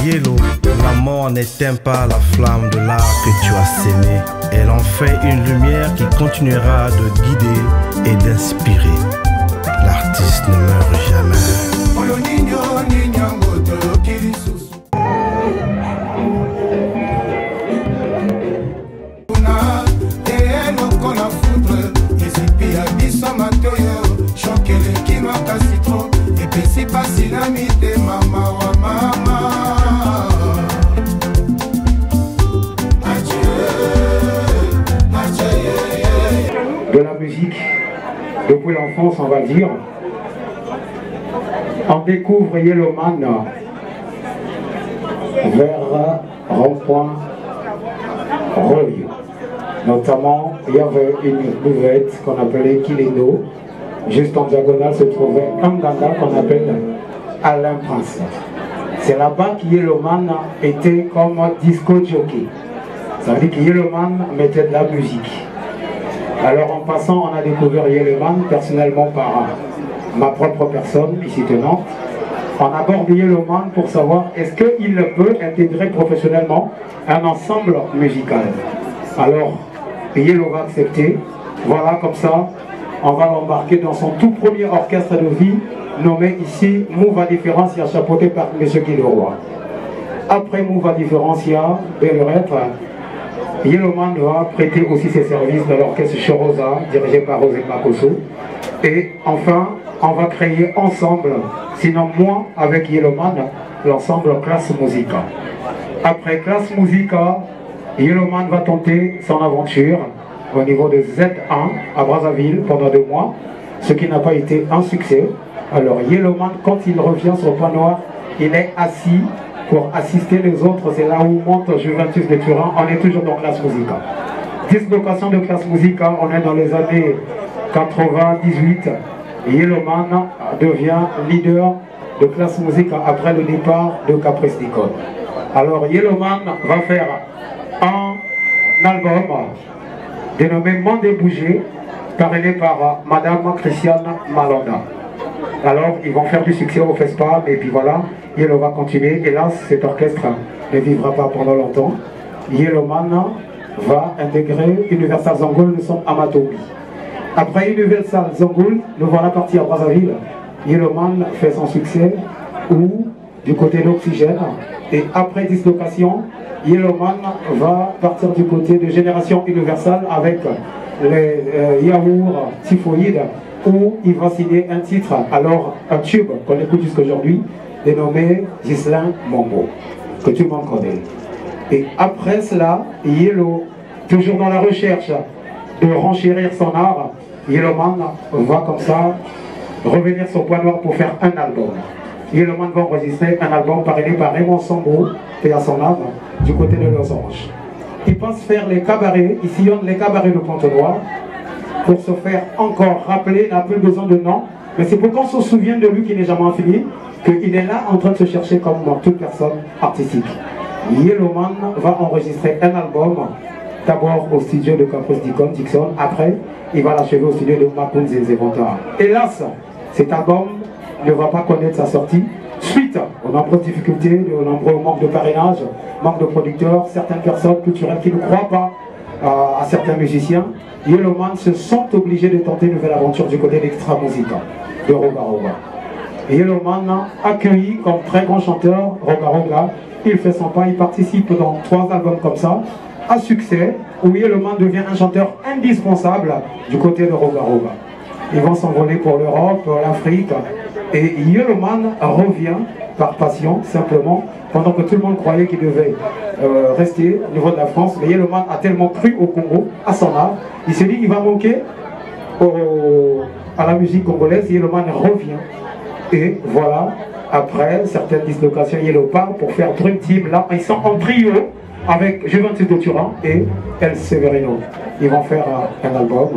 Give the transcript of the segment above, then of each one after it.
Yellow, la mort n'éteint pas la flamme de l'art que tu as sémé. Elle en fait une lumière qui continuera de guider et d'inspirer. L'artiste ne meurt jamais. De la musique, depuis l'enfance on va dire, on découvre Yellowman vers rond-point Royo. Notamment, il y avait une buvette qu'on appelait Kileno. Juste en diagonale se trouvait un ganda qu'on appelle Alain Prince. C'est là-bas que Yellowman était comme disco jockey. Ça veut dire que Yellowman mettait de la musique. Alors en passant, on a découvert Yellowman personnellement par ma propre personne, ici tenante. On aborde Yellowman pour savoir est-ce qu'il peut intégrer professionnellement un ensemble musical. Alors, Yellow va accepter. Voilà, comme ça, on va l'embarquer dans son tout premier orchestre de vie, nommé ici Mouva Différencia, chapeauté par M. Guy Leroy. Après Mouva Différencia, Bellerette, Yellowman va prêter aussi ses services dans l'orchestre Chorosa, dirigé par José Makoso. Et enfin, on va créer ensemble, sinon moi avec Yellowman, l'ensemble Classe Musica. Après Classe Musica, Yellowman va tenter son aventure au niveau de Z1 à Brazzaville pendant 2 mois, ce qui n'a pas été un succès. Alors Yellowman, quand il revient sur le point noir, il est assis pour assister les autres. C'est là où monte Juventus de Turin. On est toujours dans Classe Musica. Dislocation de Classe Musica, on est dans les années 98. Yellowman devient leader de Classe Musica après le départ de Caprice Nicole. Alors Yellowman va faire un album dénommé Mandé Bouger, parrainé par Madame Christiane Malonda. Alors ils vont faire du succès au FESPA, et puis voilà, Yellow va continuer. Hélas, cet orchestre ne vivra pas pendant longtemps. Yellowman va intégrer Universal Zangoul, nous sommes à Matobi. Après Universal Zangoul, nous voilà partis à Brazzaville. Yellowman fait son succès ou du côté d'Oxygène. Et après dislocation, Yellowman va partir du côté de Génération Universal avec les Yaourt Typhoïde, où il va signer un titre, alors un tube qu'on écoute jusqu'aujourd'hui, dénommé Ghislain Mambo, que tout le monde connaît. Et après cela, Yellow, toujours dans la recherche de renchérir son art, Yellowman va comme ça revenir sur Point Noir pour faire un album. Yellowman va enregistrer un album parrainé par Raymond Sambo, et à son âme, du côté de Los Angeles. Il pense faire les cabarets, il sillonne les cabarets de Point Noir pour se faire encore rappeler, il n'a plus besoin de nom, mais c'est pour qu'on se souvienne de lui qui n'est jamais fini, qu'il est là en train de se chercher comme toute personne artistique. Yellowman va enregistrer un album, d'abord au studio de Caprice Dixon, après il va l'achever au studio de Mapoun Zézévonta. Hélas, cet album ne va pas connaître sa sortie, suite aux nombreuses difficultés, aux nombreux manques de parrainage, manque de producteurs, certaines personnes culturelles qui ne croient pas à certains musiciens. Yellowman se sont obligés de tenter une nouvelle aventure du côté d'Extra Musica, de Roga Roga. Yellowman accueilli comme très grand chanteur, Roga Roga, il fait son pas, il participe dans 3 albums comme ça, à succès, où Yellowman devient un chanteur indispensable du côté de Roga Roga. Ils vont s'envoler pour l'Europe, l'Afrique, et Yellowman revient par passion, simplement, pendant que tout le monde croyait qu'il devait rester au niveau de la France. Mais Yellowman a tellement cru au Congo, à son art, il s'est dit qu'il va manquer à la musique congolaise. Yellowman revient, et voilà, après certaines dislocations, Yellow part pour faire Dream Team. Là, ils sont en trio avec Juventus de Turin et El Severino. Ils vont faire un album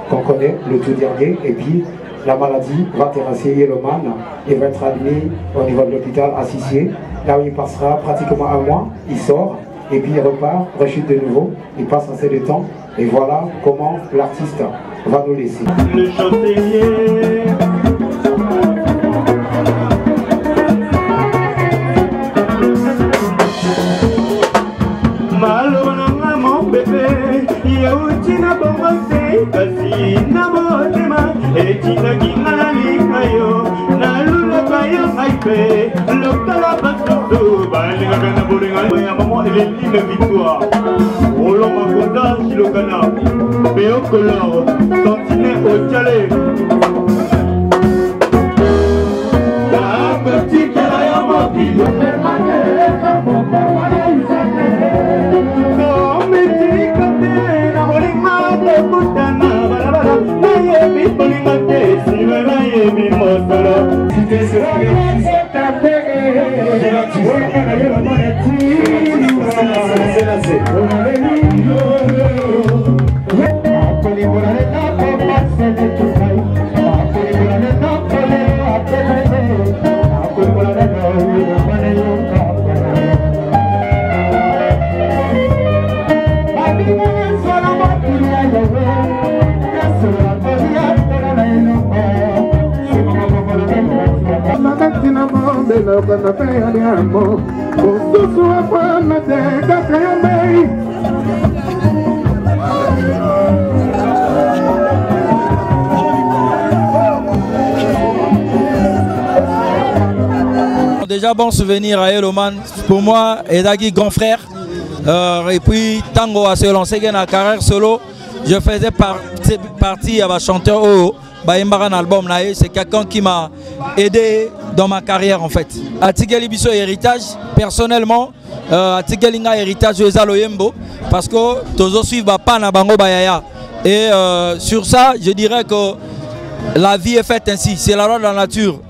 qu'on connaît, le tout dernier, et puis la maladie va terrasser Yellowman. Il va être admis au niveau de l'hôpital à Sissier, là où il passera pratiquement 1 mois. Il sort et puis il repart, rechute de nouveau, il passe assez de temps, et voilà comment l'artiste va nous laisser. Le chancelier. l'intime victoire. Roland Makonda, Chilokana, Béo Color, Tantinet Otiale. La petite la mobile. Non, mais tu connais la molima de Koutana, Balabala, Nayebi, Polimate, Sivana, Yebi, Mosala. Déjà bon souvenir à Eloman, pour moi, Edagi grand frère. Et puis Tango a se lancé dans la carrière solo. Je faisais partie à chanteur Oyo. Un album, c'est quelqu'un qui m'a aidé dans ma carrière en fait. Atikeli biso héritage, personnellement, Atikeli nga héritage de Zaloyembo parce que tozo suivre pas na bango bayaya. Et sur ça, je dirais que la vie est faite ainsi, c'est la loi de la nature.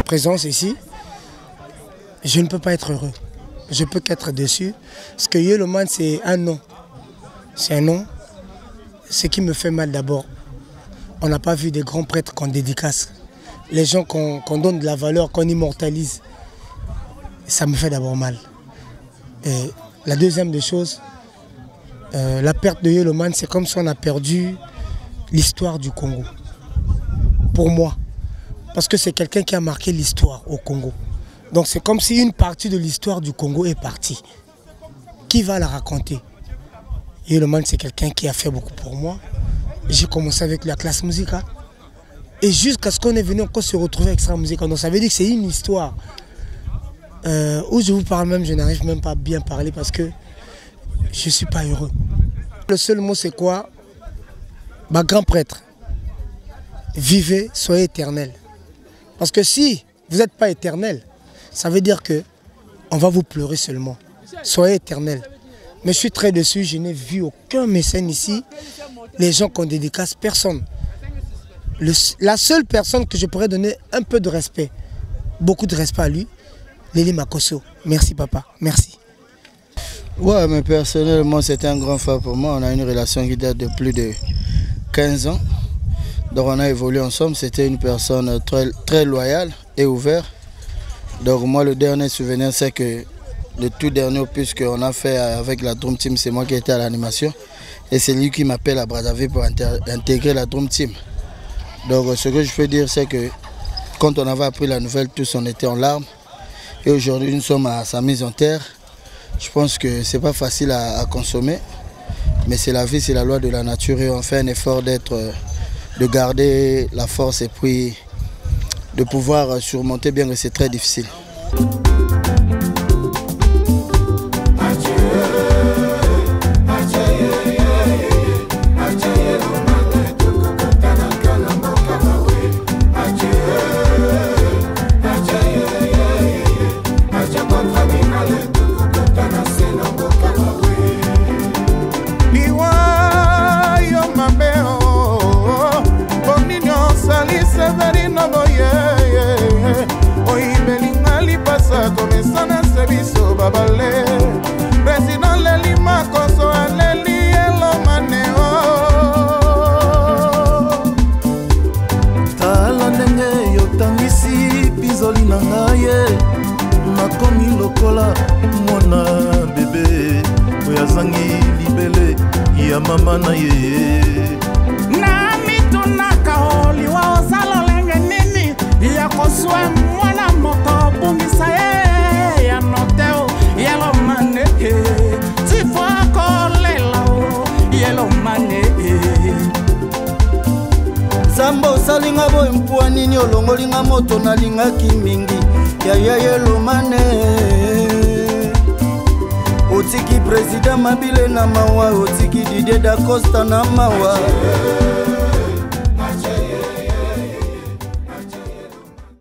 Présence ici, je ne peux pas être heureux. Je peux qu'être déçu. Parce que Yellowman, c'est un nom. C'est un nom. Ce qui me fait mal d'abord, on n'a pas vu des grands prêtres qu'on dédicace. Les gens qu'on donne de la valeur, qu'on immortalise. Ça me fait d'abord mal. Et la deuxième des choses, la perte de Yellowman, c'est comme si on a perdu l'histoire du Congo. Pour moi. Parce que c'est quelqu'un qui a marqué l'histoire au Congo. Donc c'est comme si une partie de l'histoire du Congo est partie. Qui va la raconter? Yellowman, c'est quelqu'un qui a fait beaucoup pour moi. J'ai commencé avec la classe musicale. Et jusqu'à ce qu'on est venu encore se retrouver avec Extra Musica. Donc ça veut dire que c'est une histoire. Où je vous parle même, je n'arrive même pas à bien parler parce que je ne suis pas heureux. Le seul mot c'est quoi? Ma grand prêtre, vivez, soyez éternel. Parce que si vous n'êtes pas éternel, ça veut dire qu'on va vous pleurer seulement. Soyez éternel. Mais je suis très déçu, je n'ai vu aucun mécène ici. Les gens qu'on dédicace, personne. La seule personne que je pourrais donner un peu de respect, beaucoup de respect à lui, Léli Makosso. Merci papa, merci. Ouais, mais personnellement, c'était un grand frère pour moi. On a une relation qui date de plus de 15 ans. Donc on a évolué ensemble, c'était une personne très loyale et ouverte. Donc moi le dernier souvenir c'est que le tout dernier opus qu'on a fait avec la Drum Team, c'est moi qui étais à l'animation. Et c'est lui qui m'appelle à Brazzaville pour intégrer la Drum Team. Donc ce que je peux dire c'est que quand on avait appris la nouvelle, tous on était en larmes. Et aujourd'hui nous sommes à sa mise en terre. Je pense que c'est pas facile à consommer. Mais c'est la vie, c'est la loi de la nature et on fait un effort de garder la force et puis de pouvoir surmonter, bien que c'est très difficile. na boye oyibelinga lipasa komesana sebiso babale Président Lelima koso aleli elomaneo tala ndenge yotangisi pizoli na ngaye nakomi lokola mwana bebe oyazangi libele ya mama na ye na mitunaka oliwa osala lenge nini ya koswa mwana moko bungisa ye ya noteo yelo mane tifo kolela yelo mane Zamba osalinga boye mpuwa nini olongolinga moto nalingaki mingi ya yelo mane otiki Président Mabile na mawa otiki Didier Da Costa na mawa